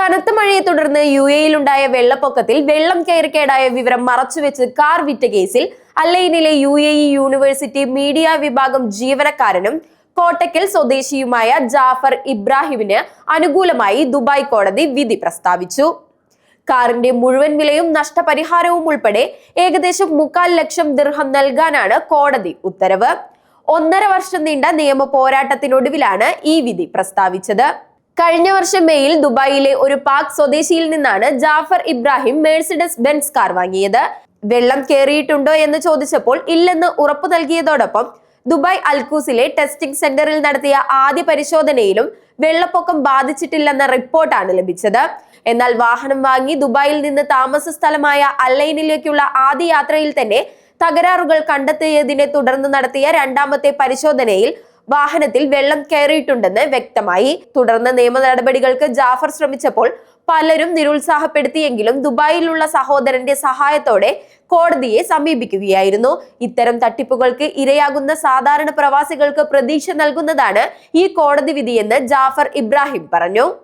കനത്ത മഴയെ തുടർന്ന് UAE-യിലുണ്ടായ വെള്ളപ്പൊക്കത്തിൽ വെള്ളം കയറിക്കേടായ വിവരം മറച്ചുവെച്ച് കാർ വിറ്റ കേസിൽ അല്ലൈനിലെ UAE യൂണിവേഴ്സിറ്റി മീഡിയ വിഭാഗം ജീവനക്കാരനും കോട്ടക്കൽ സ്വദേശിയുമായ ജാഫർ ഇബ്രാഹിമിന് അനുകൂലമായി ദുബായ് കോടതി വിധി പ്രസ്താവിച്ചു. കാറിന്റെ മുഴുവൻ വിലയും നഷ്ടപരിഹാരവും ഉൾപ്പെടെ ഏകദേശം 3.25 ലക്ഷം ദിർഹം നൽകാനാണ് കോടതി ഉത്തരവ്. 1.5 വർഷം നീണ്ട നിയമ പോരാട്ടത്തിനൊടുവിലാണ് ഈ വിധി പ്രസ്താവിച്ചത്. കഴിഞ്ഞ വർഷം മേയിൽ ദുബായിലെ ഒരു പാക് സ്വദേശിയിൽ നിന്നാണ് Jafar Ibrahim Mercedes Benz car വാങ്ങിയത്. വെള്ളം കയറിയിട്ടുണ്ടോ എന്ന് ചോദിച്ചപ്പോൾ ഇല്ലെന്ന് ഉറപ്പു നൽകിയതോടൊപ്പം ദുബായ് അൽക്കൂസിലെ ടെസ്റ്റിംഗ് സെന്ററിൽ നടത്തിയ ആദ്യ പരിശോധനയിലും വെള്ളപ്പൊക്കം ബാധിച്ചിട്ടില്ലെന്ന റിപ്പോർട്ടാണ് ലഭിച്ചത്. എന്നാൽ വാഹനം വാങ്ങി ദുബായിൽ നിന്ന് താമസ സ്ഥലമായ അല്ലൈനിലേക്കുള്ള ആദ്യ യാത്രയിൽ തന്നെ തകരാറുകൾ കണ്ടെത്തിയതിനെ തുടർന്ന് നടത്തിയ രണ്ടാമത്തെ പരിശോധനയിൽ വാഹനത്തിൽ വെള്ളം കയറിയിട്ടുണ്ടെന്ന് വ്യക്തമായി. തുടർന്ന് നിയമ നടപടികൾക്ക് ജാഫർ ശ്രമിച്ചപ്പോൾ പലരും നിരുത്സാഹപ്പെടുത്തിയെങ്കിലും ദുബായിലുള്ള സഹോദരന്റെ സഹായത്തോടെ കോടതിയെ സമീപിക്കുകയായിരുന്നു. ഇത്തരം തട്ടിപ്പുകൾക്ക് ഇരയാകുന്ന സാധാരണ പ്രവാസികൾക്ക് പ്രതീക്ഷ നൽകുന്നതാണ് ഈ കോടതി വിധിയെന്ന് ജാഫർ ഇബ്രാഹിം പറഞ്ഞു.